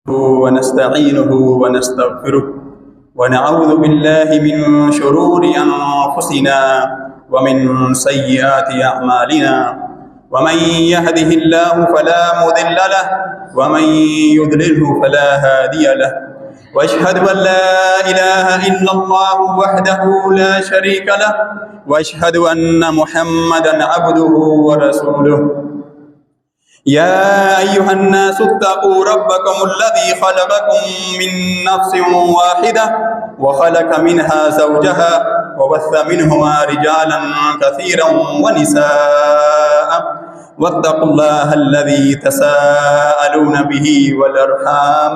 ونستعينه ونستغفره ونعوذ بالله من شرور أنفسنا ومن سيئات أعمالنا ومن يهده الله فلا مضل له ومن يضلله فلا هادي له وأشهد أن لا إله إلا الله وحده لا شريك له وأشهد أن محمدا عبده ورسوله يا أيها الناس اتقوا ربكم الذي خلقكم من نفس واحدة وخلق منها زوجها وبث منهما رجالا كثيرا ونساء واتقوا الله الذي تساءلون به والأرحام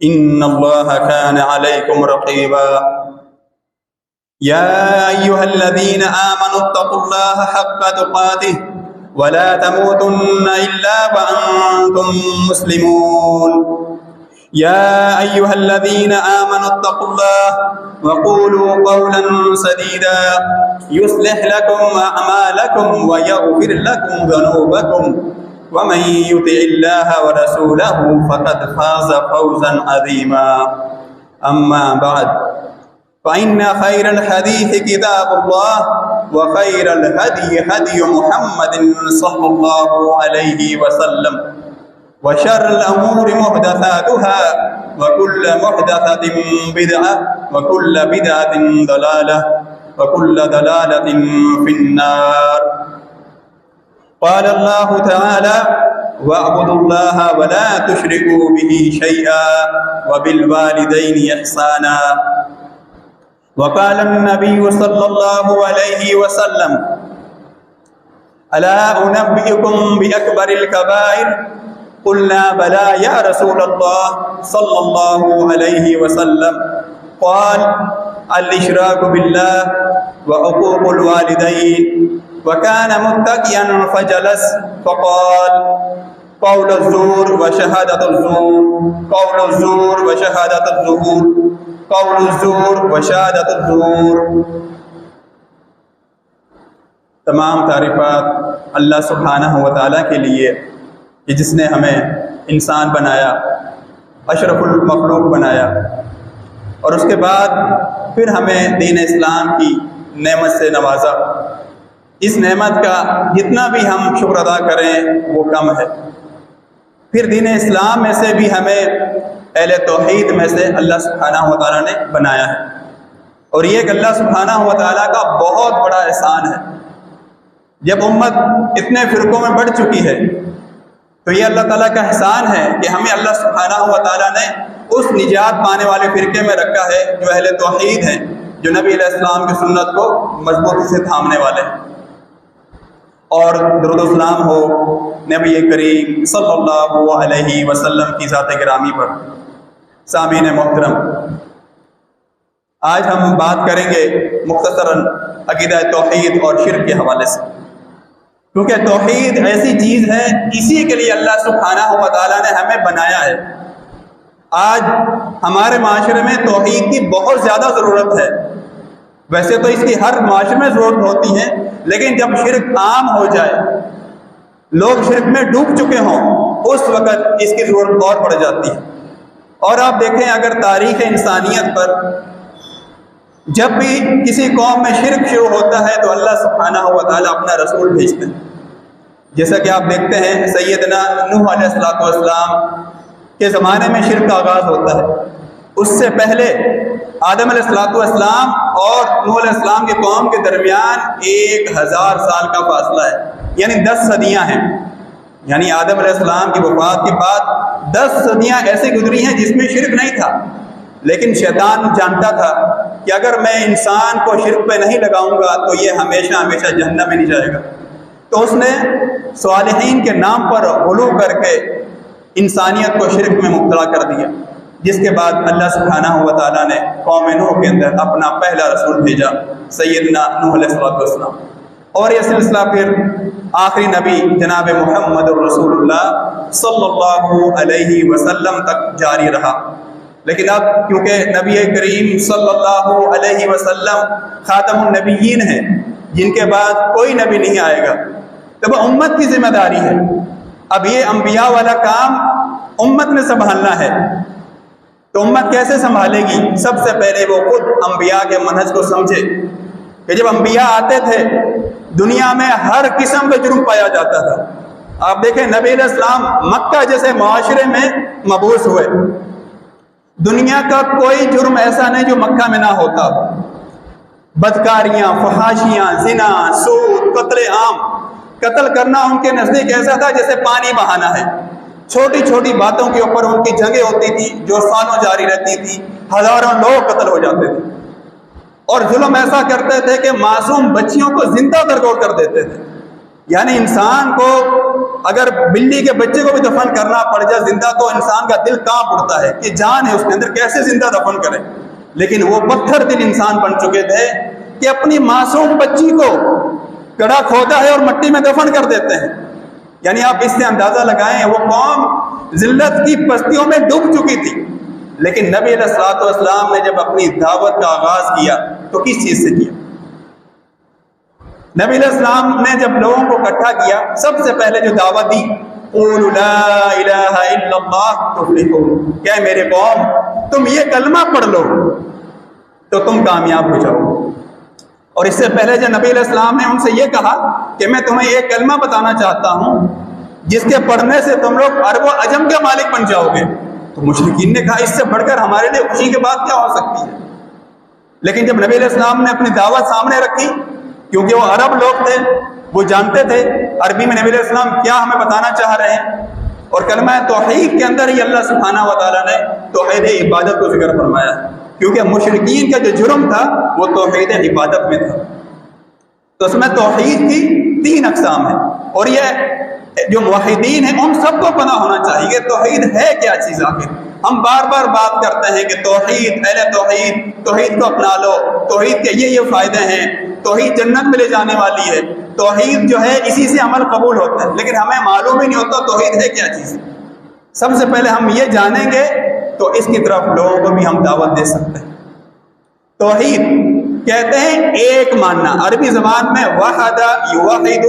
إن الله كان عليكم رقيبا يا أيها الذين آمنوا اتقوا الله حق تقاته ولا تموتن إلا وأنتم مسلمون يا أيها الذين آمنوا اتقوا الله وقولوا قولا سديدا يصلح لكم أعمالكم ويغفر لكم ذنوبكم ومن يطع الله ورسوله فقد فاز فوزا عظيما أما بعد فإن خير الحديث كتاب الله وخير الهدي هدي محمد صلى الله عليه وسلم وشر الأمور محدثاتها وكل محدثة بدعة وكل بدعة ضلالة وكل ضلالة في النار قال الله تعالى واعبدوا الله ولا تشركوا به شيئا وبالوالدين إحسانا وقال النبي صلى الله عليه وسلم ألا أنبئكم بأكبر الكبائر قلنا بلى يا رسول الله صلى الله عليه وسلم قال الإشراك بالله وعقوق الوالدين وكان متكئا فجلس فقال قول الزور وشهادة الزور قول الزور وشهادة الزور قول الزور وشهادة الزور۔ تمام تعریفات اللہ سبحانہ و تعالیٰ کے لیے کہ جس نے ہمیں انسان بنایا، اشرف المخلوق بنایا، اور اس کے بعد پھر ہمیں دین اسلام کی نعمت سے نوازا۔ اس نعمت کا جتنا بھی ہم شکر ادا کریں وہ کم ہے۔ پھر دین اسلام میں سے بھی ہمیں اہل توحید میں سے اللہ سبحانہ و تعالیٰ نے بنایا ہے، اور یہ کہ اللہ سبحانہ و تعالیٰ کا بہت بڑا احسان ہے۔ جب امت اتنے فرقوں میں بڑھ چکی ہے تو یہ اللہ تعالیٰ کا احسان ہے کہ ہمیں اللہ سبحانہ و تعالیٰ نے اس نجات پانے والے فرقے میں رکھا ہے جو اہل توحید ہیں، جو نبی علیہ السلام کی سنت کو مضبوطی سے تھامنے والے ہیں۔ اور درود و سلام ہو نبی کریم صلی اللہ علیہ وسلم کی ذات گرامی پر۔ سامعین محترم، آج ہم بات کریں گے مختصراً عقیدہ توحید اور شرک کے حوالے سے، کیونکہ توحید ایسی چیز ہے، اسی کے لیے اللہ سبحانہ و تعالیٰ نے ہمیں بنایا ہے۔ آج ہمارے معاشرے میں توحید کی بہت زیادہ ضرورت ہے۔ ویسے تو اس کی ہر معاشرے میں ضرورت ہوتی ہے، لیکن جب شرک عام ہو جائے، لوگ شرک میں ڈوب چکے ہوں، اس وقت اس کی ضرورت اور بڑھ جاتی ہے۔ اور آپ دیکھیں اگر تاریخ انسانیت پر جب بھی کسی قوم میں شرک شروع ہوتا ہے تو اللہ سبحانہ و تعالیٰ اپنا رسول بھیجتے ہیں۔ جیسا کہ آپ دیکھتے ہیں سیدنا نوح علیہ السلام کے زمانے میں شرک کا آغاز ہوتا ہے۔ اس سے پہلے آدم علیہ السلام اور نوح علیہ السلام کی قوم کے درمیان 1000 سال کا فاصلہ ہے، یعنی 10 صدیاں ہیں۔ یعنی آدم علیہ السلام کی وفات کے بعد 10 صدیاں ایسی گزری ہیں جس میں شرک نہیں تھا، لیکن شیطان جانتا تھا کہ اگر میں انسان کو شرک پہ نہیں لگاؤں گا تو یہ ہمیشہ ہمیشہ جہنم میں نہیں جائے گا۔ تو اس نے صالحین کے نام پر غلو کر کے انسانیت کو شرک میں مبتلا کر دیا، جس کے بعد اللہ سبحانہ و تعالیٰ نے قوم نوح کے اندر اپنا پہلا رسول بھیجا، سیدنا نوح علیہ السلام۔ اور یہ سلسلہ پھر آخری نبی جناب محمد الرسول اللہ صلی اللہ علیہ وسلم تک جاری رہا۔ لیکن اب کیونکہ نبی کریم صلی اللہ علیہ وسلم خاتم النبیین ہیں، جن کے بعد کوئی نبی نہیں آئے گا، تو وہ امت کی ذمہ داری ہے۔ اب یہ انبیاء والا کام امت نے سنبھالنا ہے تو امت کیسے سنبھالے گی؟ سب سے پہلے وہ خود انبیاء کے منہج کو سمجھے کہ جب انبیاء آتے تھے دنیا میں ہر قسم کا جرم پایا جاتا تھا. آپ دیکھیں نبی علیہ السلام مکہ جیسے معاشرے میں مبعوث ہوئے. دنیا کا کوئی جرم ایسا نہیں جو مکہ میں نہ ہوتا. بدکاریاں، فحاشیاں، زنا، سود، قتل عام. قتل کرنا ان کے نزدیک ایسا تھا جیسے پانی بہانا ہے. چھوٹی چھوٹی باتوں کے اوپر ان کی جنگیں ہوتی تھی جو سالوں جاری رہتی تھی. ہزاروں لوگ قتل ہو جاتے تھے اور ظلم ایسا کرتے تھے کہ معصوم بچیوں کو زندہ درگور کر دیتے تھے. یعنی انسان کو اگر بلی کے بچے کو بھی دفن کرنا پڑ جائے زندہ تو انسان کا دل کانپ اٹھتا ہے کہ جان ہے اس کے اندر، کیسے زندہ دفن کرے. لیکن وہ پتھر دل انسان بن چکے تھے کہ اپنی معصوم بچی کو گڑھا کھودا ہے اور مٹی میں دفن کر دیتے ہیں. یعنی آپ اس سے اندازہ لگائیں وہ قوم ذلت کی پستیوں میں ڈوب چکی تھی. لیکن نبی علیہ الصلوۃ والسلام نے جب اپنی دعوت کا آغاز کیا تو کس چیز سے کیا؟ نبی علیہ السلام نے جب لوگوں کو اکٹھا کیا سب سے پہلے جو دعوت دی قولوا لا الہ الا اللہ تفلحوا، کہ میرے قوم تم یہ کلمہ پڑھ لو تو تم کامیاب ہو جاؤ. اور اس سے پہلے جو نبی علیہ السلام نے ان سے یہ کہا کہ میں تمہیں ایک کلمہ بتانا چاہتا ہوں جس کے پڑھنے سے تم لوگ عرب و عجم کے مالک بن جاؤ گے. تو مشرکین نے کہا اس سے بڑھ کر ہمارے لیے خوشی کی بات کیا ہو سکتی ہے. لیکن جب نبی علیہ السلام نے اپنی دعوت سامنے رکھی، کیونکہ وہ عرب لوگ تھے، وہ جانتے تھے عربی میں نبی علیہ السلام کیا ہمیں بتانا چاہ رہے ہیں. اور کلمہ توحید کے اندر ہی اللہ سبحانہ و تعالیٰ نے توحید عبادت کو ذکر فرمایا، کیونکہ مشرکین کا جو جرم تھا وہ توحید عبادت میں تھا. تو اس میں توحید کی 3 اقسام ہیں، اور یہ جو موحدین ہیں ان سب کو پتہ ہونا چاہیے کہ توحید ہے کیا چیز. آخر ہم بار بار بات کرتے ہیں کہ توحید، اہل توحید، توحید کو اپنا لو، توحید کے یہ فائدے ہیں، توحید جنت میں لے جانے والی ہے، توحید جو ہے اسی سے عمل قبول ہوتا ہے. لیکن ہمیں معلوم ہی نہیں ہوتا توحید ہے کیا چیز. سب سے پہلے ہم یہ جانیں گے تو اس کی طرف لوگوں کو بھی ہم دعوت دے سکتے ہیں. توحید کہتے ہیں ایک ماننا. عربی زبان میں وحد یوحد،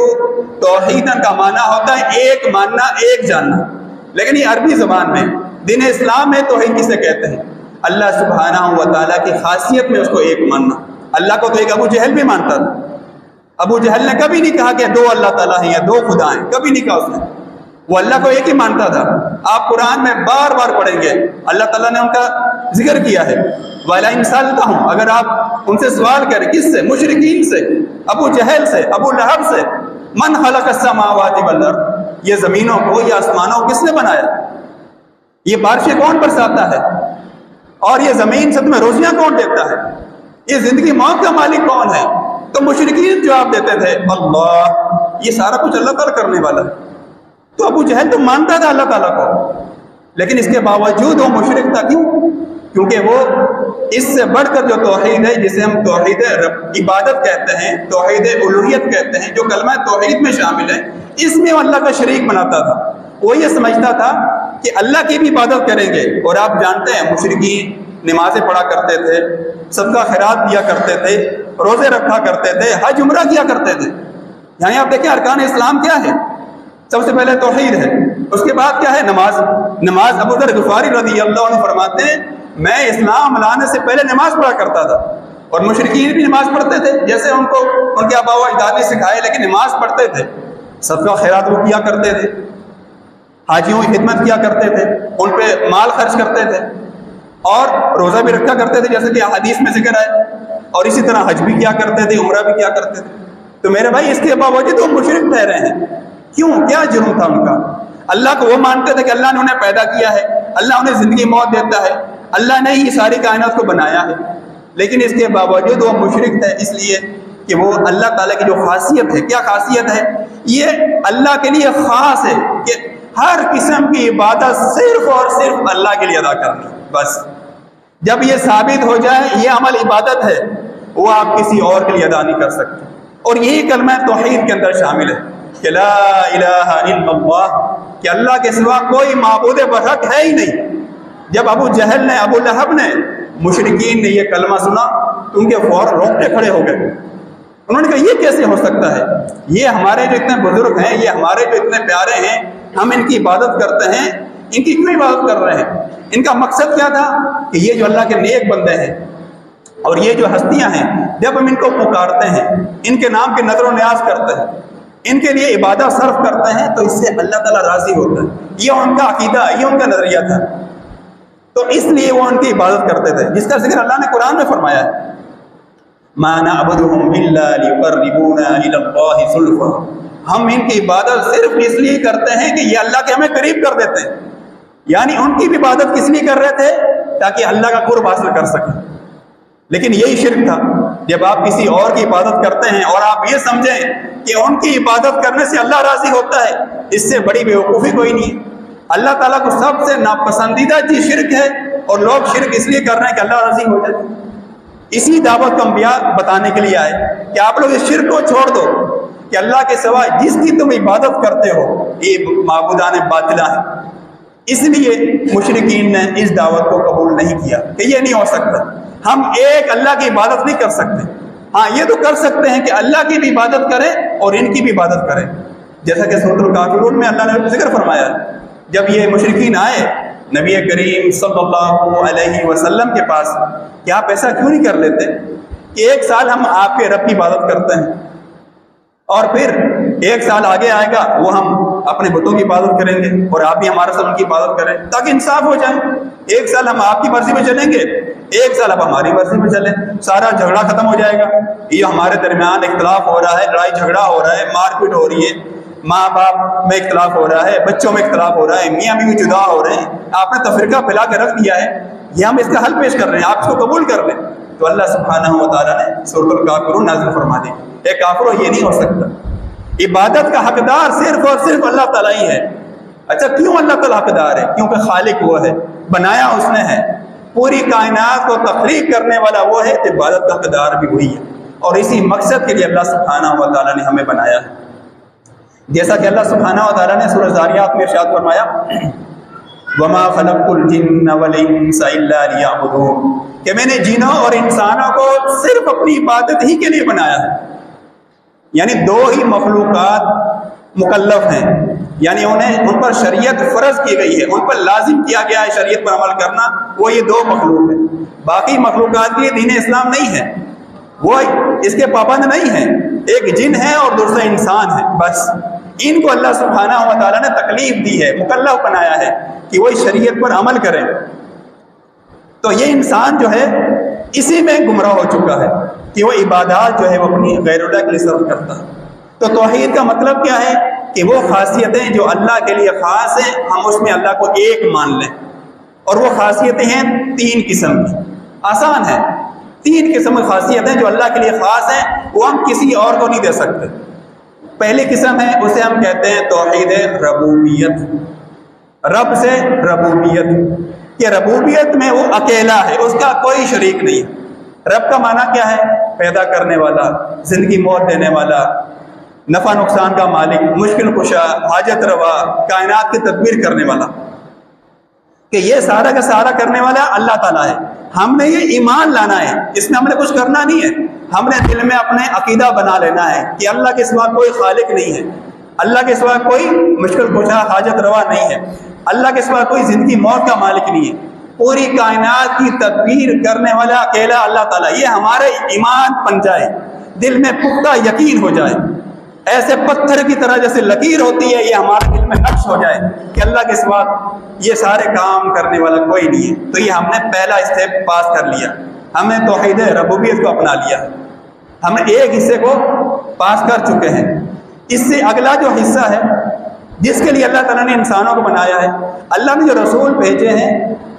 توحیدن کا معنی ہوتا ہے ایک ماننا، ایک جاننا. لیکن یہ عربی زبان میں دین اسلام میں توحید کسے کہتے ہیں؟ اللہ سبحانہ و تعالیٰ کی خاصیت میں اس کو ایک ماننا. اللہ کو تو ایک ابو جہل بھی مانتا تھا. ابو جہل نے کبھی نہیں کہا کہ 2 اللہ تعالیٰ ہیں یا 2 خدا ہیں، کبھی نہیں کہا اس نے. وہ اللہ کو ایک ہی مانتا تھا. آپ قرآن میں بار بار پڑھیں گے اللہ تعالیٰ نے ان کا ذکر کیا ہے. وَلَئِن سَأَلْتَهُمْ، اگر آپ ان سے سوال کریں، کس سے؟ مشرکین سے، ابو جہل سے، ابو لہب سے. من خلق السماوات والارض، یہ زمینوں کو یا آسمانوں کو کس نے بنایا؟ یہ بارشیں کون برساتا ہے؟ اور یہ زمین سے تمہیں روزیاں کون دیتا ہے؟ یہ زندگی موت کا مالک کون ہے؟ تو مشرکین جواب دیتے تھے اللہ، یہ سارا کچھ اللہ تعالیٰ کرنے والا ہے. تو ابو جہل تو مانتا تھا اللہ تعالیٰ کو، لیکن اس کے باوجود وہ مشرک تھا. کیوں؟ کیونکہ وہ اس سے بڑھ کر جو توحید ہے جسے ہم توحید عبادت کہتے ہیں، توحید الوہیت کہتے ہیں، جو کلمہ توحید میں شامل ہے، اس میں وہ اللہ کا شریک بناتا تھا. وہ یہ سمجھتا تھا کہ اللہ کی بھی عبادت کریں گے. اور آپ جانتے ہیں مشرکین نمازیں پڑھا کرتے تھے، صدقہ خیرات دیا کرتے تھے، روزے رکھا کرتے تھے، حج عمرہ کیا کرتے تھے. یعنی آپ دیکھیں ارکان اسلام کیا ہے؟ سب سے پہلے توحید ہے، اس کے بعد کیا ہے؟ نماز. نماز ابو ذر غفاری رضی اللہ عنہ فرماتے ہیں میں اسلام لانے سے پہلے نماز پڑھا کرتا تھا. اور مشرکین بھی نماز پڑھتے تھے جیسے ان کو ان کے آبا و اجداد نے سکھائے، لیکن نماز پڑھتے تھے، صدقہ خیرات وہ کیا کرتے تھے، حاجیوں کی خدمت کیا کرتے تھے، ان پہ مال خرچ کرتے تھے، اور روزہ بھی رکھا کرتے تھے جیسے کہ حدیث میں ذکر ہے. اور اسی طرح حج بھی کیا کرتے تھے، عمرہ بھی کیا کرتے تھے. تو میرے بھائی اس کے باوجود وہ مشرک ٹھہرے ہیں. کیوں؟ کیا جرم تھا ان کا؟ اللہ کو وہ مانتے تھے کہ اللہ نے انہیں پیدا کیا ہے، اللہ انہیں زندگی موت دیتا ہے، اللہ نے ہی ساری کائنات کو بنایا ہے. لیکن اس کے باوجود وہ مشرک تھے، اس لیے کہ وہ اللہ تعالیٰ کی جو خاصیت ہے، کیا خاصیت ہے؟ یہ اللہ کے لیے خاص ہے کہ ہر قسم کی عبادت صرف اور صرف اللہ کے لیے ادا کرنی. بس جب یہ ثابت ہو جائے یہ عمل عبادت ہے، وہ آپ کسی اور کے لیے ادا نہیں کر سکتے. اور یہی کلمہ توحید کے اندر شامل ہے کہ لا الہ الا اللہ، کہ اللہ کے سوا کوئی معبود برحق ہے ہی نہیں. جب ابو جہل نے، ابو لہب نے، مشرکین نے یہ کلمہ سنا تو ان کے فوراً روکتے کھڑے ہو گئے. انہوں نے کہا یہ کیسے ہو سکتا ہے؟ یہ ہمارے جو اتنے بزرگ ہیں، یہ ہمارے جو اتنے پیارے ہیں، ہم ان کی عبادت کرتے ہیں، ان کی کیوں عبادت کر رہے ہیں؟ ان کا مقصد کیا تھا کہ یہ جو اللہ کے نیک بندے ہیں اور یہ جو ہستیاں ہیں، جب ہم ان کو پکارتے ہیں، ان کے نام کی نظر و نیاز کرتے ہیں، ان کے لیے عبادت صرف کرتے ہیں، تو اس سے اللہ تعالیٰ راضی ہوتا ہے۔ یہ ان کا عقیدہ، یہ ان کا نظریہ تھا، تو اس لیے وہ ان کی عبادت کرتے تھے، جس کا ذکر اللہ نے قرآن میں فرمایا ہے، مَا نَعْبُدُهُمْ إِلَّا لِيُقَرِّبُونَا إِلَى اللَّهِ زُلْفَىٰ، ہم ان کی عبادت صرف اس لیے کرتے ہیں کہ یہ اللہ کے ہمیں قریب کر دیتے ہیں۔ یعنی ان کی بھی عبادت کس لیے کر رہے تھے؟ تاکہ اللہ کا قرب حاصل کر سکیں۔ لیکن یہی شرک تھا، جب آپ کسی اور کی عبادت کرتے ہیں اور آپ یہ سمجھیں کہ ان کی عبادت کرنے سے اللہ راضی ہوتا ہے، اس سے بڑی بیوقوفی کوئی نہیں ہے۔ اللہ تعالیٰ کو سب سے ناپسندیدہ چیز شرک ہے، اور لوگ شرک اس لیے کر رہے ہیں کہ اللہ راضی ہو جائے۔ اسی دعوت کو انبیاء بتانے کے لیے آئے کہ آپ لوگ اس شرک کو چھوڑ دو کہ اللہ کے سوا جس کی تم عبادت کرتے ہو یہ معبودان باطلہ ہیں۔ اس لیے مشرکین نے اس دعوت کو قبول نہیں کیا کہ یہ نہیں ہو سکتا، ہم ایک اللہ کی عبادت نہیں کر سکتے۔ ہاں یہ تو کر سکتے ہیں کہ اللہ کی بھی عبادت کریں اور ان کی بھی عبادت کریں، جیسا کہ سورۃ الکافرون میں اللہ نے ذکر فرمایا، جب یہ مشرکین آئے نبی کریم صلی اللہ علیہ وسلم کے پاس کہ آپ ایسا کیوں نہیں کر لیتے کہ 1 سال ہم آپ کے رب کی عبادت کرتے ہیں اور پھر 1 سال آگے آئے گا وہ ہم اپنے بتوں کی عبادت کریں گے اور آپ بھی ہمارے ساتھ ان کی عبادت کریں، تاکہ انصاف ہو جائے۔ 1 سال ہم آپ کی مرضی میں چلیں گے، 1 سال اب ہماری مرضی میں چلیں، سارا جھگڑا ختم ہو جائے گا۔ یہ ہمارے درمیان اختلاف ہو رہا ہے، لڑائی جھگڑا ہو رہا ہے، مار پیٹ ہو رہی ہے، ماں باپ میں اختلاف ہو رہا ہے، بچوں میں اختلاف ہو رہا ہے، میاں بیوی جدا ہو رہے ہیں، آپ نے تفرقہ پھیلا کے رکھ دیا ہے، یہ ہم اس کا حل پیش کر رہے ہیں، آپ اس کو قبول کر لیں۔ تو اللہ سبحانہ و تعالیٰ نے سورۃ الکافرون نازل فرما دی، اے کافرو یہ نہیں ہو سکتا، عبادت کا حقدار صرف اور صرف اللہ تعالیٰ ہی ہے۔ اچھا کیوں اللہ تعالیٰ حقدار ہے؟ کیونکہ خالق وہ ہے، بنایا اس نے ہے، پوری کائنات کو تخلیق کرنے والا وہ ہے، تو عبادت کا حقدار بھی وہی ہے، اور اسی مقصد کے لیے اللہ سبحانہ و تعالیٰ نے ہمیں بنایا ہے۔ جیسا کہ اللہ سبحانہ و تعالیٰ نے سورہ ذاریات میں ارشاد فرمایا، وَمَا خَلَقْتُ الْجِنَّ وَالْإِنسَ إِلَّا لِيَعْبُدُونَ، کہ میں نے جنوں اور انسانوں کو صرف اپنی عبادت ہی کے لیے بنایا ہے۔ یعنی 2 ہی مخلوقات مکلف ہیں، یعنی ان پر شریعت فرض کی گئی ہے، ان پر لازم کیا گیا ہے شریعت پر عمل کرنا، وہ یہ 2 مخلوق ہیں۔ باقی مخلوقات کے لیے دین اسلام نہیں ہے، وہ اس کے پابند نہیں ہیں، ایک جن ہے اور دوسرا انسان ہے، بس ان کو اللہ سبحانہ و تعالیٰ نے تکلیف دی ہے، مکلف بنایا ہے کہ وہ شریعت پر عمل کریں۔ تو یہ انسان جو ہے اسی میں گمراہ ہو چکا ہے کہ وہ عبادات جو ہے وہ اپنی غیر اللہ کے لیے صرف کرتا ہے۔ تو توحید کا مطلب کیا ہے؟ کہ وہ خاصیتیں جو اللہ کے لیے خاص ہیں ہم اس میں اللہ کو ایک مان لیں، اور وہ خاصیتیں ہیں 3 قسم کی، آسان ہے، 3 قسم کی خاصیتیں جو اللہ کے لیے خاص ہیں وہ ہم کسی اور کو نہیں دے سکتے۔ پہلی قسم ہے اسے ہم کہتے ہیں توحید ربوبیت، رب سے ربوبیت، کہ ربوبیت میں وہ اکیلا ہے، اس کا کوئی شریک نہیں۔ رب کا معنی کیا ہے؟ پیدا کرنے والا، زندگی موت دینے والا، نفع نقصان کا مالک، مشکل کشا، حاجت روا، کائنات کی تدبیر کرنے والا، کہ یہ سارا کا سارا کرنے والا اللہ تعالیٰ ہے۔ ہم نے یہ ایمان لانا ہے، اس میں ہم نے کچھ کرنا نہیں ہے، ہم نے دل میں اپنے عقیدہ بنا لینا ہے کہ اللہ کے سوا کوئی خالق نہیں ہے، اللہ کے سوا کوئی مشکل کشا حاجت روا نہیں ہے، اللہ کے سوا کوئی زندگی موت کا مالک نہیں ہے، پوری کائنات کی تدبیر کرنے والا اکیلا اللہ تعالیٰ، یہ ہمارے ایمان بن جائے، دل میں پختہ یقین ہو جائے، ایسے پتھر کی طرح جیسے لکیر ہوتی ہے یہ ہمارے دل میں نقش ہو جائے کہ اللہ کے سوا یہ سارے کام کرنے والا کوئی نہیں ہے۔ تو یہ ہم نے پہلا اسٹیپ پاس کر لیا، ہم نے توحید ربوبیت کو اپنا لیا، ہم ایک حصے کو پاس کر چکے ہیں۔ اس سے اگلا جو حصہ ہے جس کے لیے اللہ تعالیٰ نے انسانوں کو بنایا ہے، اللہ نے جو رسول بھیجے ہیں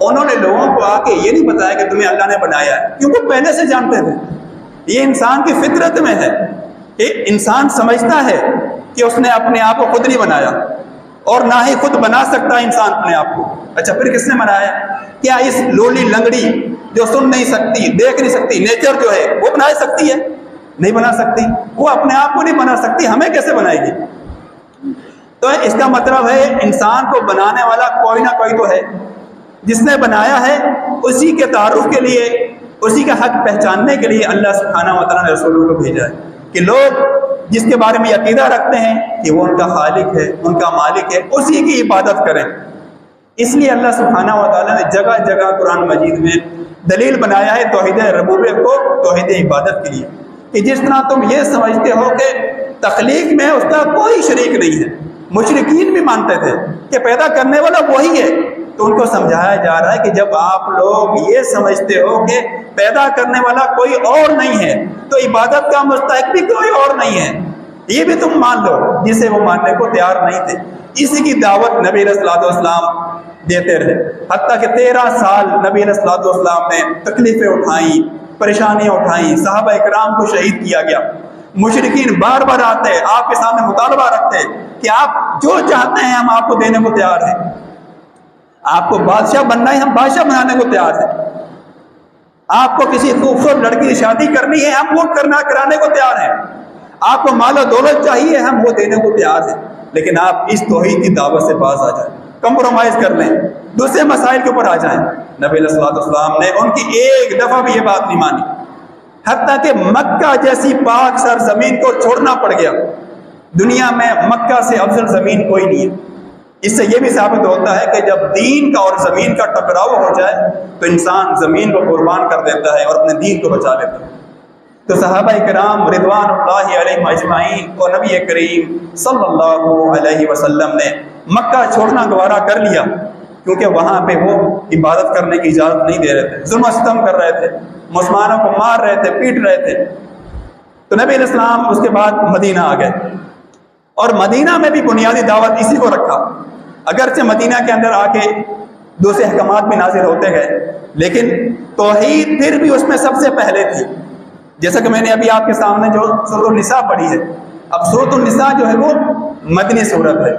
انہوں نے لوگوں کو آ کے یہ نہیں بتایا کہ تمہیں اللہ نے بنایا ہے، کیونکہ پہلے سے جانتے تھے، یہ انسان کی فطرت میں ہے، انسان سمجھتا ہے کہ اس نے اپنے آپ کو خود نہیں بنایا اور نہ ہی خود بنا سکتا انسان اپنے آپ کو۔ اچھا پھر کس نے بنایا؟ کیا اس لولی لنگڑی جو سن نہیں سکتی، دیکھ نہیں سکتی، نیچر جو ہے وہ بنا سکتی ہے؟ نہیں بنا سکتی، وہ اپنے آپ کو نہیں بنا سکتی، ہمیں کیسے بنائے گی؟ تو اس کا مطلب ہے انسان کو بنانے والا کوئی نہ کوئی تو ہے، جس نے بنایا ہے اسی کے تعارف کے لیے، اسی کا حق پہچاننے کے لیے اللہ سبحانہ و تعالیٰ نے رسولوں کو بھیجا ہے کہ لوگ جس کے بارے میں عقیدہ رکھتے ہیں کہ وہ ان کا خالق ہے، ان کا مالک ہے، اسی کی عبادت کریں۔ اس لیے اللہ سبحانہ و تعالیٰ نے جگہ جگہ قرآن مجید میں دلیل بنایا ہے توحید ربوبیت کو توحید عبادت کے لیے، کہ جس طرح تم یہ سمجھتے ہو کہ تخلیق میں اس کا کوئی شریک نہیں ہے، مشرکین بھی مانتے تھے کہ پیدا کرنے والا وہی ہے، تو ان کو سمجھایا جا رہا ہے کہ جب آپ لوگ یہ سمجھتے ہو کہ پیدا کرنے والا کوئی اور نہیں ہے تو عبادت کا مستحق بھی کوئی اور نہیں ہے، یہ بھی تم مان لو، جسے وہ ماننے کو تیار نہیں تھے۔ اسی کی دعوت نبی علیہ الصلوۃ والسلام دیتے رہے، حتیٰ کہ 13 سال نبی علیہ الصلوۃ والسلام نے تکلیفیں اٹھائیں، پریشانیاں اٹھائیں، صحابہ اکرام کو شہید کیا گیا، مشرکین بار بار آتے آپ کے سامنے مطالبہ رکھتے کہ آپ جو چاہتے ہیں ہم آپ کو دینے کو تیار ہیں، آپ کو بادشاہ بننا ہے ہم بادشاہ بنانے کو تیار ہیں، آپ کو کسی خوبصورت لڑکی کی شادی کرنی ہے ہم وہ کرانے کو تیار ہیں، آپ کو مال و دولت چاہیے ہم وہ دینے کو تیار ہیں، لیکن آپ اس توحید کی دعوت سے باز آ جائیں، کمپرومائز کر لیں، دوسرے مسائل کے اوپر آ جائیں۔ نبی علیہ الصلوۃ والسلام نے ان کی ایک دفعہ بھی یہ بات نہیں مانی، حتیٰ کہ مکہ جیسی پاک سرزمین کو چھوڑنا پڑ گیا، دنیا میں مکہ سے افضل زمین کوئی نہیں ہے۔ اس سے یہ بھی ثابت ہوتا ہے کہ جب دین کا اور زمین کا ٹکراؤ ہو جائے تو انسان زمین کو قربان کر دیتا ہے اور اپنے دین کو بچا لیتا ہے۔ تو صحابہ کرام رضوان اللہ علیہم اجمعین اور نبی کریم صلی اللہ علیہ وسلم نے مکہ چھوڑنا گوارا کر لیا، کیونکہ وہاں پہ وہ عبادت کرنے کی اجازت نہیں دے رہے تھے، ظلم و ستم کر رہے تھے، مسلمانوں کو مار رہے تھے، پیٹ رہے تھے۔ تو نبی علیہ السلام اس کے بعد مدینہ آ گئے، اور مدینہ میں بھی بنیادی دعوت اسی کو رکھا، اگرچہ مدینہ کے اندر آ کے دوسرے احکامات بھی نازل ہوتے گئے، لیکن توحید پھر بھی اس میں سب سے پہلے تھی۔ جیسا کہ میں نے ابھی آپ کے سامنے جو سورۃ النساء پڑھی ہے، اب سورۃ النساء جو ہے وہ مدنی سورت ہے،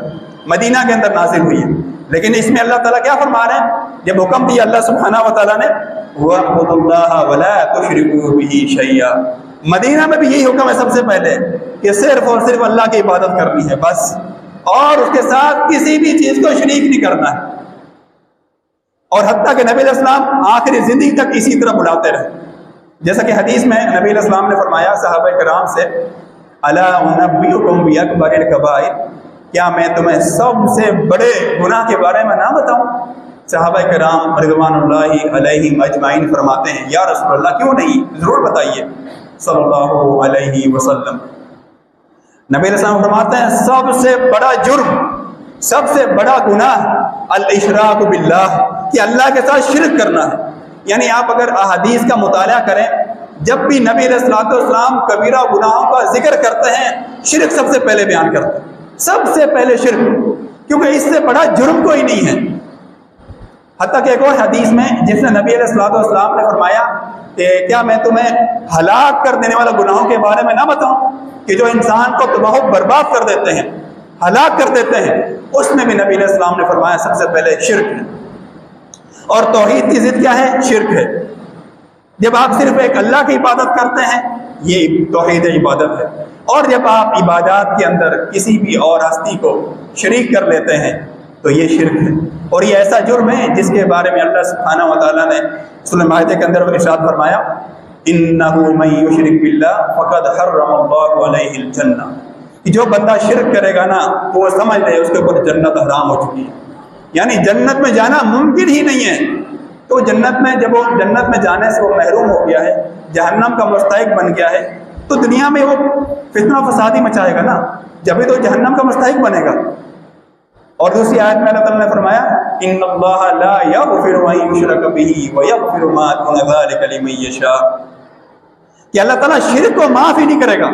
مدینہ کے اندر نازل ہوئی ہے، لیکن اس میں اللہ تعالیٰ کیا فرما رہے ہیں؟ جب حکم دیا اللہ سبحانہ و تعالیٰ نے وَاعْبُدُوا اللَّهَ وَلَا تُشْرِكُوا بِهِ شَيْئًا، مدینہ میں بھی یہی حکم ہے سب سے پہلے کہ صرف اور صرف اللہ کی عبادت کرنی ہے بس، اور اس کے ساتھ کسی بھی چیز کو شریک نہیں کرنا ہے۔ اور حتیٰ کہ نبی علیہ السلام آخری زندگی تک اسی طرح بلاتے رہے، جیسا کہ حدیث میں نبی علیہ السلام نے فرمایا صحابہ کرام سے الا انبئکم باکبر الکبائر، کیا میں تمہیں سب سے بڑے گناہ کے بارے میں نہ بتاؤں؟ صحابہ کرام رضوان اللہ علیہم اجمعین فرماتے ہیں یا رسول اللہ کیوں نہیں، ضرور بتائیے صلی اللہ علیہ وسلم۔ نبی علیہ السلام فرماتے ہیں سب سے بڑا جرم، سب سے بڑا گناہ الاشراک باللہ، کہ اللہ کے ساتھ شرک کرنا ہے۔ یعنی آپ اگر احادیث کا مطالعہ کریں، جب بھی نبی علیہ الصلوۃ والسلام کبیرہ گناہوں کا ذکر کرتے ہیں شرک سب سے پہلے بیان کرتے ہیں، سب سے پہلے شرک، کیونکہ اس سے بڑا جرم کوئی نہیں ہے۔ حتیٰ کہ ایک اور حدیث میں جس میں نبی علیہ الصلوۃ والسلام نے فرمایا کہ کیا میں تمہیں ہلاک کر دینے والے گناہوں کے بارے میں نہ بتاؤں، کہ جو انسان کو تباہ و برباد کر دیتے ہیں، ہلاک کر دیتے ہیں، اس میں بھی نبی علیہ السلام نے فرمایا سب سے پہلے شرک ہے۔ اور توحید کی ضد کیا ہے؟ شرک ہے۔ جب آپ صرف ایک اللہ کی عبادت کرتے ہیں یہ توحید عبادت ہے، اور جب آپ عبادات کے اندر کسی بھی اور ہستی کو شریک کر لیتے ہیں تو یہ شرک ہے، اور یہ ایسا جرم ہے جس کے بارے میں اللہ سبحانہ و تعالیٰ نے سورہ مائدہ کے اندر ارشاد فرمایا انہ من یشرک باللہ فقد حرم اللہ علیہ الجنہ، کہ جو بندہ شرک کرے گا نا تو وہ سمجھ لے اس کے اوپر جنت حرام ہو چکی ہے، یعنی جنت میں جانا ممکن ہی نہیں ہے۔ تو جنت میں جب وہ جنت میں جانے سے وہ محروم ہو گیا ہے، جہنم کا مستحق بن گیا ہے، تو دنیا میں وہ فتنہ فسادی مچائے گا نا، جبھی تو جہنم کا مستحق بنے گا۔ اور دوسری آیت میں اللہ تعالیٰ نے فرمایا ان اللہ لا یغفر ان یشرک بہ ویغفر ما دون ذلک لمن یشاء، کہ اللہ تعالیٰ شرک کو معاف ہی نہیں کرے گا،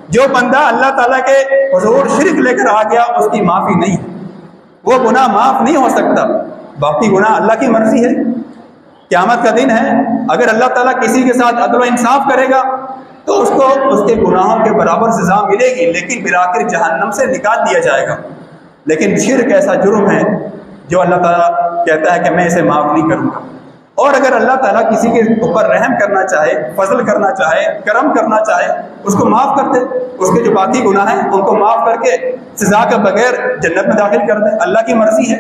جو بندہ اللہ تعالیٰ کے حضور شرک لے کر آ گیا اس کی معافی نہیں، وہ گناہ معاف نہیں ہو سکتا، باقی گناہ اللہ کی مرضی ہے۔ قیامت کا دن ہے، اگر اللہ تعالیٰ کسی کے ساتھ عدل و انصاف کرے گا تو اس کو اس کے گناہوں کے برابر سزا ملے گی، لیکن بالآخر جہنم سے نکال دیا جائے گا۔ لیکن شرک ایسا جرم ہے جو اللہ تعالیٰ کہتا ہے کہ میں اسے معاف نہیں کروں گا۔ اور اگر اللہ تعالیٰ کسی کے اوپر رحم کرنا چاہے، فضل کرنا چاہے، کرم کرنا چاہے، اس کو معاف کر دے، اس کے جو باقی گناہ ہیں ان کو معاف کر کے سزا کے بغیر جنت میں داخل کر دے، اللہ کی مرضی ہے۔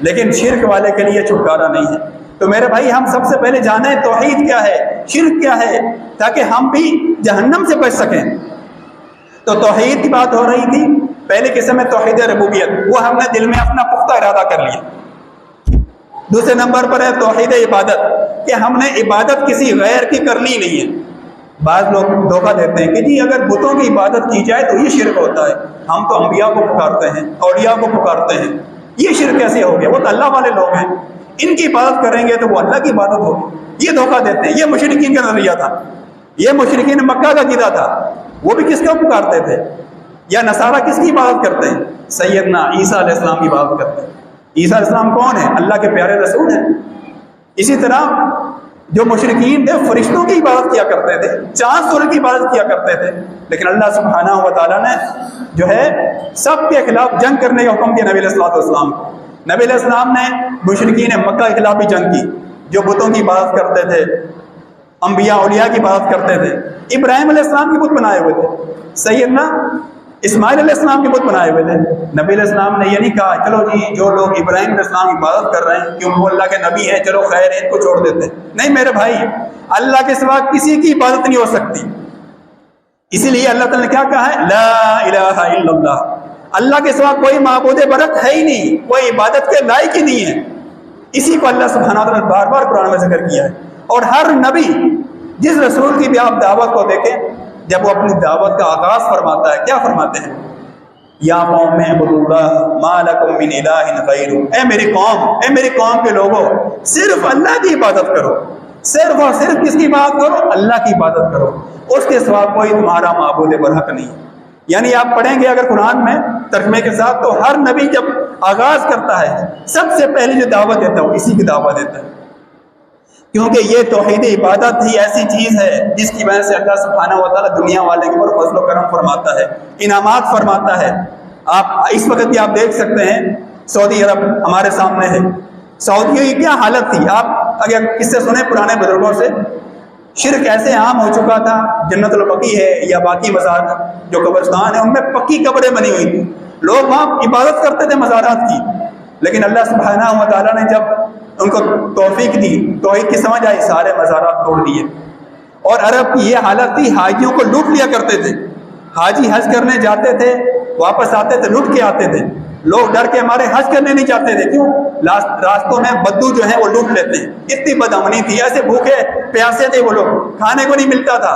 لیکن شرک والے کے لیے چھٹکارا نہیں ہے۔ تو میرے بھائی ہم سب سے پہلے جانیں توحید کیا ہے، شرک کیا ہے، تاکہ ہم بھی جہنم سے بچ سکیں۔ تو توحید کی بات ہو رہی تھی، پہلے قسم ہے توحید ربوبیت، وہ ہم نے دل میں اپنا پختہ ارادہ کر لیا دوسرے نمبر پر ہے توحید عبادت، کہ ہم نے عبادت کسی غیر کی کرنی نہیں ہے۔ بعض لوگ دھوکہ دیتے ہیں کہ جی اگر بتوں کی عبادت کی جائے تو یہ شرک ہوتا ہے، ہم تو انبیاء کو پکارتے ہیں، اولیاء کو پکارتے ہیں، یہ شرک کیسے ہو گیا؟ وہ تو اللہ والے لوگ ہیں، ان کی عبادت کریں گے تو وہ اللہ کی عبادت ہوگی۔ یہ دھوکہ دیتے ہیں، یہ مشرکین کا نظریہ تھا، یہ مشرکین مکہ کا عقیدہ تھا۔ وہ بھی کس کو پکارتے تھے؟ یا نصارہ کس کی عبادت کرتے ہیں؟ سیدنا عیسیٰ علیہ السلام کی عبادت کرتے ہیں۔ عیسیٰ علیہ السلام کون ہے؟ اللہ کے پیارے رسول ہیں۔ اسی طرح جو مشرکین تھے فرشتوں کی عبادت کیا کرتے تھے، چاند سورج کی عبادت کیا کرتے تھے، لیکن اللہ سبحانہ و تعالیٰ نے جو ہے سب کے خلاف جنگ کرنے کا حکم دیا نبی علیہ السلام کو۔ نبی علیہ السلام نے مشرکین مکہ کے خلاف بھی جنگ کی، جو بتوں کی عبادت کرتے تھے، انبیاء اولیاء کی عبادت کرتے تھے۔ ابراہیم علیہ السلام کے بت بنائے ہوئے تھے، سیدنا اسماعیل علیہ السلام کے بت بنائے ہوئے تھے۔ نبی علیہ السلام نے یہ نہیں کہا چلو جی جو لوگ ابراہیم علیہ السلام کی عبادت کر رہے ہیں کیوں وہ اللہ کے نبی ہیں، چلو خیر ہے ان کو چھوڑ دیتے ہیں۔ نہیں میرے بھائی، اللہ کے سوا کسی کی عبادت نہیں ہو سکتی، اسی لیے اللہ تعالیٰ نے کیا کہا ہے؟ لا الہ الا اللہ، اللہ کے سوا کوئی معبود برحق ہے ہی نہیں، کوئی عبادت کے لائق ہی نہیں ہے۔ اسی کو اللہ سبحانہ وتعالیٰ نے بار بار قرآن میں ذکر کیا ہے۔ اور ہر نبی جس رسول کی بھی آپ دعوت کو دیکھیں، جب وہ اپنی دعوت کا آغاز فرماتا ہے کیا فرماتے ہیں؟ یا قوم اعبدوا اللہ ما لکم من الہ غیرہ، اے میری قوم کے لوگوں صرف اللہ کی عبادت کرو، صرف اور صرف کس کی عبادت کرو؟ اللہ کی عبادت کرو، اس کے سوا کوئی تمہارا معبود برحق نہیں۔ یعنی آپ پڑھیں گے اگر قرآن میں ترجمے کے ساتھ تو ہر نبی جب آغاز کرتا ہے سب سے پہلے جو دعوت دیتا ہے وہ اسی کی دعوت دیتا ہے، کیونکہ یہ توحید عبادت ہی ایسی چیز ہے جس کی وجہ سے اللہ سبحانہ و تعالیٰ دنیا والے کے اوپر فضل و کرم فرماتا ہے، انعامات فرماتا ہے۔ آپ اس وقت بھی آپ دیکھ سکتے ہیں سعودی عرب ہمارے سامنے ہے، سعودیوں کی کیا حالت تھی؟ آپ اگر کس سے سنیں پرانے بزرگوں سے، شرک ایسے عام ہو چکا تھا، جنت البقیع ہے یا باقی مزار جو قبرستان ہیں ان میں پکی قبریں بنی ہوئی تھی، لوگ وہاں عبادت کرتے تھے مزارات کی، لیکن اللہ سبحانہ و تعالیٰ نے جب ان کو توفیق دی، توحید کی سمجھ آئی، سارے مزارات توڑ دیے۔ اور عرب کی یہ حالت تھی، حاجیوں کو لوٹ لیا کرتے تھے، حاجی حج کرنے جاتے تھے واپس آتے تھے لوٹ کے آتے تھے، لوگ ڈر کے ہمارے حج کرنے نہیں جاتے تھے، کیوں؟ راستوں میں بدو جو ہیں وہ لوٹ لیتے ہیں، اتنی بدامنی تھی، ایسے بھوکے پیاسے تھے وہ لوگ، کھانے کو نہیں ملتا تھا۔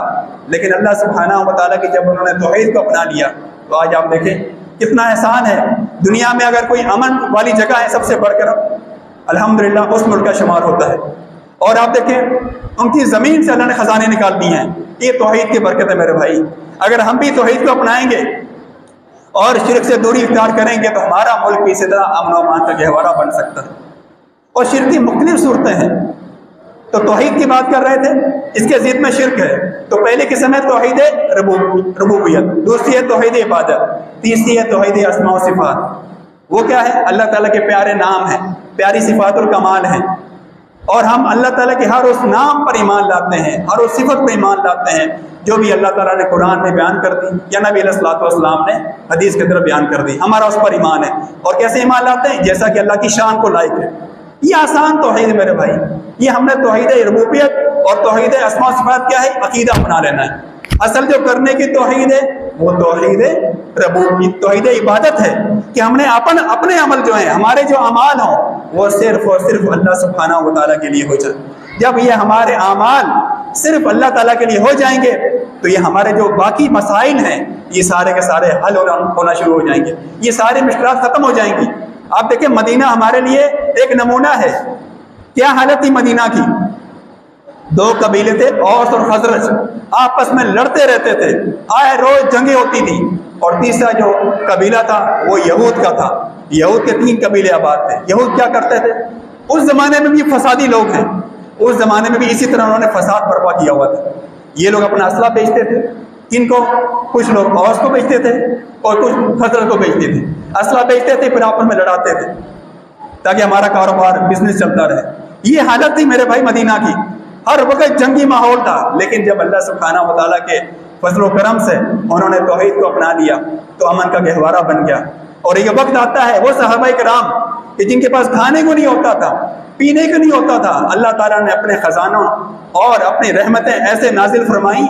لیکن اللہ سبحانہ و تعالیٰ کی جب انہوں نے توحید کو اپنا لیا تو آج آپ دیکھیں کتنا احسان ہے۔ دنیا میں اگر کوئی امن والی جگہ ہے سب سے بڑھ کر الحمدللہ اس ملک کا شمار ہوتا ہے، اور آپ دیکھیں ان کی زمین سے اللہ نے خزانے نکال دی ہیں، یہ توحید کی برکت ہے میرے بھائی۔ اگر ہم بھی توحید کو اپنائیں گے اور شرک سے دوری اختیار کریں گے تو ہمارا ملک بھی اسی طرح امن و امان کا گہوارہ بن سکتا ہے۔ اور شرک کی مختلف صورتیں ہیں، تو توحید کی بات کر رہے تھے، اس کے ضد میں شرک ہے، تو پہلی قسم ہے توحید ربوبیت، دوسری ہے توحید عبادت، تیسری ہے توحید اسماء و صفات۔ وہ کیا ہے؟ اللہ تعالیٰ کے پیارے نام ہیں، پیاری صفات الکمال ہیں، اور ہم اللہ تعالیٰ کے ہر اس نام پر ایمان لاتے ہیں، ہر اس صفت پر ایمان لاتے ہیں جو بھی اللہ تعالیٰ نے قرآن میں بیان کر دی یا نبی علیہ الصلوۃ والسلام نے حدیث کے اندر بیان کر دی، ہمارا اس پر ایمان ہے۔ اور کیسے ایمان لاتے ہیں؟ جیسا کہ اللہ کی شان کو لائق ہے۔ یہ آسان توحید ہے میرے بھائی، یہ ہم نے توحید ربوبیت اور توحید اسماء و صفات کیا ہے؟ عقیدہ بنا لینا ہے۔ اصل جو کرنے کی توحید ہے وہ توحید ربوبیت، توحید عبادت ہے، کہ ہم نے اپنے عمل جو ہیں، ہمارے جو اعمال ہوں وہ صرف اور صرف اللہ سبحانہ و تعالیٰ کے لیے ہو جائے۔ جب یہ ہمارے اعمال صرف اللہ تعالیٰ کے لیے ہو جائیں گے تو یہ ہمارے جو باقی مسائل ہیں یہ سارے کے سارے حل ہونا شروع ہو جائیں گے، یہ ساری مشکلات ختم ہو جائیں گی۔ آپ دیکھیں مدینہ ہمارے لیے ایک نمونہ ہے، کیا حالت تھی مدینہ کی؟ دو قبیلے تھے، اوس اور خزرج، آپس میں لڑتے رہتے تھے، آئے روز جنگیں ہوتی تھی، اور تیسرا جو قبیلہ تھا وہ یہود کا تھا۔ یہود کے 3 قبیلے آباد تھے۔ یہود کیا کرتے تھے؟ اس زمانے میں بھی فسادی لوگ ہیں، اس زمانے میں بھی اسی طرح انہوں نے فساد برپا کیا ہوا تھا۔ یہ لوگ اپنا اسلحہ بیچتے تھے، کن کو؟ کچھ لوگ اوس کو بیچتے تھے اور کچھ خزرج کو بیچتے تھے، اسلحہ بیچتے تھے پھر آپس میں لڑاتے تھے تاکہ ہمارا کاروبار بزنس چلتا رہے۔ یہ حالت تھی میرے بھائی مدینہ کی، ہر وقت جنگی ماحول تھا، لیکن جب اللہ سبحانہ و تعالیٰ کے فضل و کرم سے انہوں نے توحید کو اپنا لیا تو امن کا گہوارہ بن گیا۔ اور یہ وقت آتا ہے وہ صحابہ کرام کہ جن کے پاس کھانے کو نہیں ہوتا تھا، پینے کو نہیں ہوتا تھا، اللہ تعالیٰ نے اپنے خزانوں اور اپنی رحمتیں ایسے نازل فرمائیں،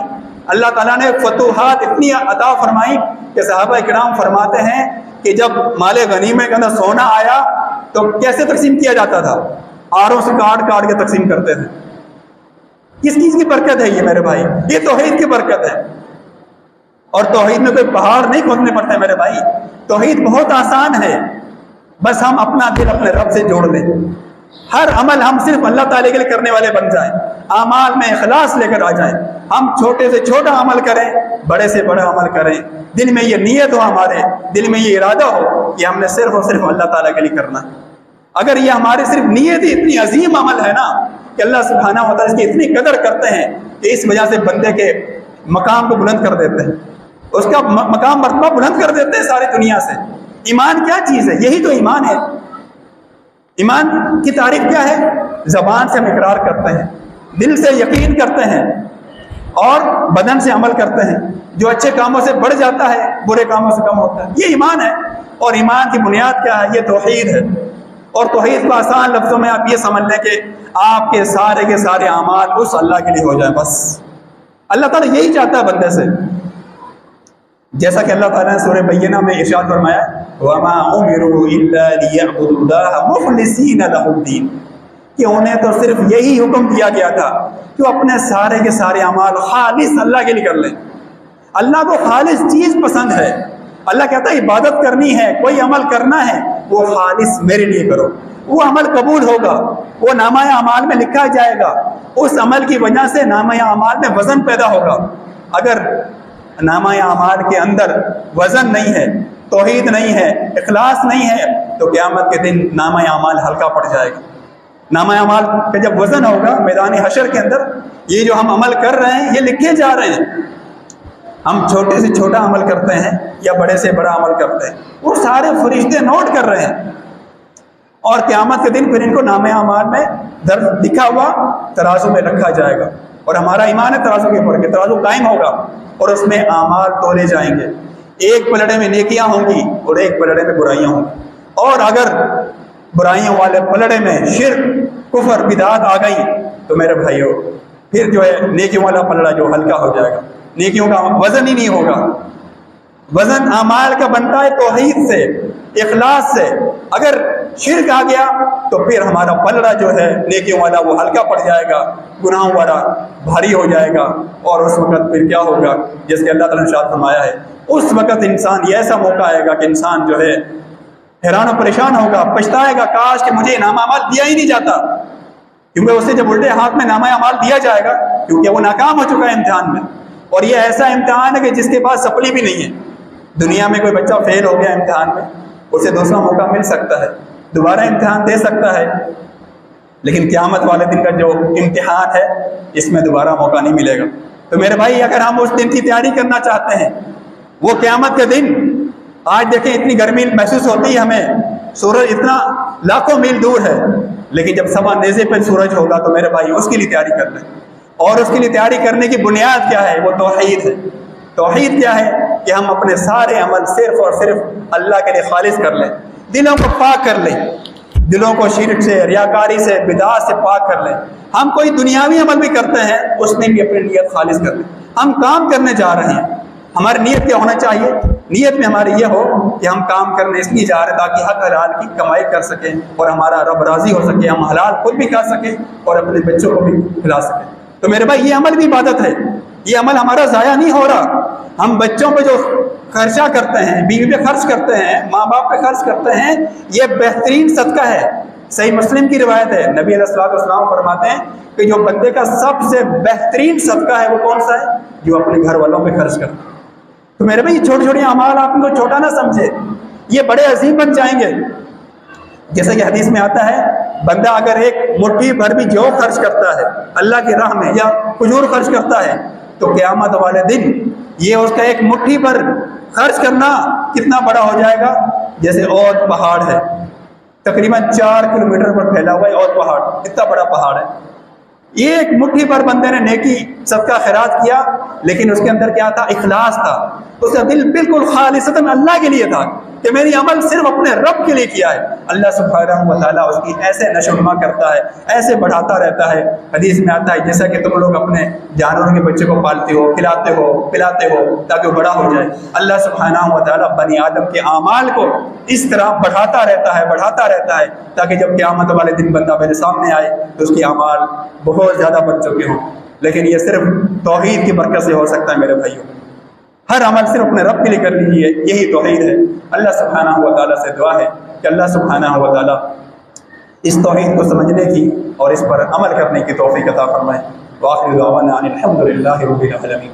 اللہ تعالیٰ نے فتوحات اتنی عطا فرمائیں کہ صحابہ کرام فرماتے ہیں کہ جب مال غنیمت کے اندر سونا آیا تو کیسے تقسیم کیا جاتا تھا؟ ہاروں سے کاٹ کاٹ کے تقسیم کرتے تھے۔ کس چیز کی برکت ہے یہ میرے بھائی؟ یہ توحید کی برکت ہے۔ اور توحید میں کوئی پہاڑ نہیں کھودنے پڑتے میرے بھائی، توحید بہت آسان ہے، بس ہم اپنا دل اپنے رب سے جوڑ لیں، ہر عمل ہم صرف اللہ تعالیٰ کے لیے کرنے والے بن جائیں، اعمال میں اخلاص لے کر آ جائیں، ہم چھوٹے سے چھوٹا عمل کریں، بڑے سے بڑا عمل کریں، دل میں یہ نیت ہو، ہمارے دل میں یہ ارادہ ہو کہ ہم نے صرف اور صرف اللہ تعالیٰ کے لیے کرنا۔ اگر یہ ہمارے صرف نیت ہی اتنی عظیم عمل ہے نا کہ اللہ سبحانہ و تعالیٰ اس کی اتنی قدر کرتے ہیں کہ اس وجہ سے بندے کے مقام کو بلند کر دیتے ہیں، اس کا مقام مرتبہ بلند کر دیتے ہیں ساری دنیا سے۔ ایمان کیا چیز ہے؟ یہی تو ایمان ہے۔ ایمان کی تعریف کیا ہے؟ زبان سے ہم اقرار کرتے ہیں، دل سے یقین کرتے ہیں اور بدن سے عمل کرتے ہیں، جو اچھے کاموں سے بڑھ جاتا ہے برے کاموں سے کم ہوتا ہے، یہ ایمان ہے۔ اور ایمان کی بنیاد کیا ہے؟ یہ توحید ہے۔ اور توحید کو آسان لفظوں میں آپ یہ سمجھ لیں کہ آپ کے سارے اعمال اس اللہ کے لیے ہو جائیں، بس اللہ تعالیٰ یہی چاہتا ہے بندے سے۔ جیسا کہ اللہ تعالیٰ نے سورہ بینہ میں ارشاد فرمایا وَمَا أُمِرُوا إِلَّا لِيَعْبُدُوا اللَّهَ مُخْلِصِينَ لَهُ الدِّينَ، کہ انہیں تو صرف یہی حکم دیا گیا تھا کہ وہ اپنے سارے اعمال خالص اللہ کے لیے کر لیں۔ اللہ کو خالص چیز پسند ہے۔ اللہ کہتا ہے عبادت کرنی ہے، کوئی عمل کرنا ہے، وہ خالص میرے لیے کرو، وہ عمل قبول ہوگا، وہ نامہ اعمال میں لکھا جائے گا، اس عمل کی وجہ سے نامہ اعمال میں وزن پیدا ہوگا۔ اگر نامہ اعمال کے اندر وزن نہیں ہے، توحید نہیں ہے، اخلاص نہیں ہے، تو قیامت کے دن نامہ اعمال ہلکا پڑ جائے گا۔ نامہ اعمال کا جب وزن ہوگا میدان حشر کے اندر، یہ جو ہم عمل کر رہے ہیں یہ لکھے جا رہے ہیں، ہم چھوٹے سے چھوٹا عمل کرتے ہیں یا بڑے سے بڑا عمل کرتے ہیں، وہ سارے فرشتے نوٹ کر رہے ہیں، اور قیامت کے دن پھر ان کو نامہ اعمال میں درج لکھا ہوا ترازو میں رکھا جائے گا۔ اور ہمارا ایمان ہے ترازو کے اوپر کہ ترازو قائم ہوگا اور اس میں اعمال تولے جائیں گے، ایک پلڑے میں نیکیاں ہوں گی اور ایک پلڑے میں برائیاں ہوں گی، اور اگر برائیوں والے پلڑے میں شرک، کفر، بدعات آ گئی تو میرے بھائیو پھر جو ہے نیکیوں والا پلڑا جو ہلکا ہو جائے گا، نیکیوں کا وزن ہی نہیں ہوگا۔ وزن اعمال کا بنتا ہے توحید سے، اخلاص سے۔ اگر شرک آ گیا تو پھر ہمارا پلڑا جو ہے نیکیوں والا وہ ہلکا پڑ جائے گا، گناہوں والا بھاری ہو جائے گا، اور اس وقت پھر کیا ہوگا؟ جس کہ اللہ تعالیٰ نے ارشاد فرمایا ہے، اس وقت انسان یہ ایسا موقع آئے گا کہ انسان جو ہے حیران و پریشان ہوگا، پچھتائے گا کاش کہ مجھے نامہ اعمال دیا ہی نہیں جاتا، کیونکہ اسے جب الٹے ہاتھ میں نامہ اعمال دیا جائے گا، کیونکہ وہ ناکام ہو چکا ہے امتحان میں، اور یہ ایسا امتحان ہے کہ جس کے پاس سپلی بھی نہیں ہے۔ دنیا میں کوئی بچہ فیل ہو گیا امتحان میں، اسے دوسرا موقع مل سکتا ہے، دوبارہ امتحان دے سکتا ہے، لیکن قیامت والے دن کا جو امتحان ہے اس میں دوبارہ موقع نہیں ملے گا۔ تو میرے بھائی اگر ہم اس دن کی تیاری کرنا چاہتے ہیں، وہ قیامت کے دن، آج دیکھیں اتنی گرمی محسوس ہوتی ہے ہمیں، سورج اتنا لاکھوں میل دور ہے، لیکن جب سوا نیزے پہ سورج ہوگا تو میرے بھائی اس کے لیے تیاری کر لیں، اور اس کے لیے تیاری کرنے کی بنیاد کیا ہے؟ وہ توحید ہے۔ توحید کیا ہے؟ کہ ہم اپنے سارے عمل صرف اور صرف اللہ کے لیے خالص کر لیں، دلوں کو پاک کر لیں، دلوں کو شرک سے، ریاکاری سے، بدعات سے پاک کر لیں۔ ہم کوئی دنیاوی عمل بھی کرتے ہیں اس میں بھی اپنی نیت خالص کر لیں۔ ہم کام کرنے جا رہے ہیں، ہماری نیت کیا ہونا چاہیے؟ نیت میں ہماری یہ ہو کہ ہم کام کرنے اس لیے جا رہے ہیں تاکہ حق حلال کی کمائی کر سکیں اور ہمارا رب راضی ہو سکے، ہم حلال خود بھی کھا سکیں اور اپنے بچوں کو بھی کھلا سکیں۔ تو میرے بھائی یہ عمل بھی عبادت ہے، یہ عمل ہمارا ضائع نہیں ہو رہا۔ ہم بچوں پہ جو خرچہ کرتے ہیں، بیوی پہ خرچ کرتے ہیں، ماں باپ پہ خرچ کرتے ہیں، یہ بہترین صدقہ ہے۔ صحیح مسلم کی روایت ہے، نبی علیہ الصلوۃ والسلام فرماتے ہیں کہ جو بندے کا سب سے بہترین صدقہ ہے وہ کون سا ہے؟ جو اپنے گھر والوں پہ خرچ کرتا ہے۔ تو میرے بھائی چھوٹے چھوٹے اعمال آپ ان کو چھوٹا نہ سمجھے، یہ بڑے عظیم بن جائیں گے۔ جیسے کہ حدیث میں آتا ہے، بندہ اگر ایک مٹھی بھر بھی جو خرچ کرتا ہے اللہ کی راہ میں یا کھجور خرچ کرتا ہے تو قیامت والے دن یہ اس کا ایک مٹھی بھر خرچ کرنا کتنا بڑا ہو جائے گا؟ جیسے اور پہاڑ ہے، تقریباً 4 کلومیٹر پر پھیلا ہوا ہے اور پہاڑ، اتنا بڑا پہاڑ ہے۔ ایک مٹھی پر بندے نے نیکی صدقہ خیرات کیا، لیکن اس کے اندر کیا تھا؟ اخلاص تھا، اس کا دل بالکل خالصتاً اللہ کے لیے تھا کہ میری عمل صرف اپنے رب کے لیے کیا ہے، اللہ سبحانہ و تعالیٰ اس کی ایسے نشو و نما کرتا ہے، ایسے بڑھاتا رہتا ہے۔ حدیث میں آتا ہے جیسا کہ تم لوگ اپنے جانوروں کے بچے کو پالتے ہو، کھلاتے ہو پلاتے ہو تاکہ وہ بڑا ہو جائے، اللہ سبحانہ و تعالیٰ بنی آدم کے اعمال کو اس طرح بڑھاتا رہتا ہے تاکہ جب قیامت والے دن بندہ میرے سامنے آئے تو اس کے اعمال بہت زیادہ بڑھ چکے ہوں۔ لیکن یہ صرف توحید کی برکت سے ہو سکتا ہے میرے بھائیوں۔ ہر عمل صرف اپنے رب کے لیے کر لیجیے، یہی توحید ہے۔ اللہ سبحانہ و تعالیٰ سے دعا ہے کہ اللہ سبحانہ و تعالیٰ اس توحید کو سمجھنے کی اور اس پر عمل کرنے کی توفیق عطا فرمائے۔ وآخر دعوانا ان الحمد للہ رب العالمین۔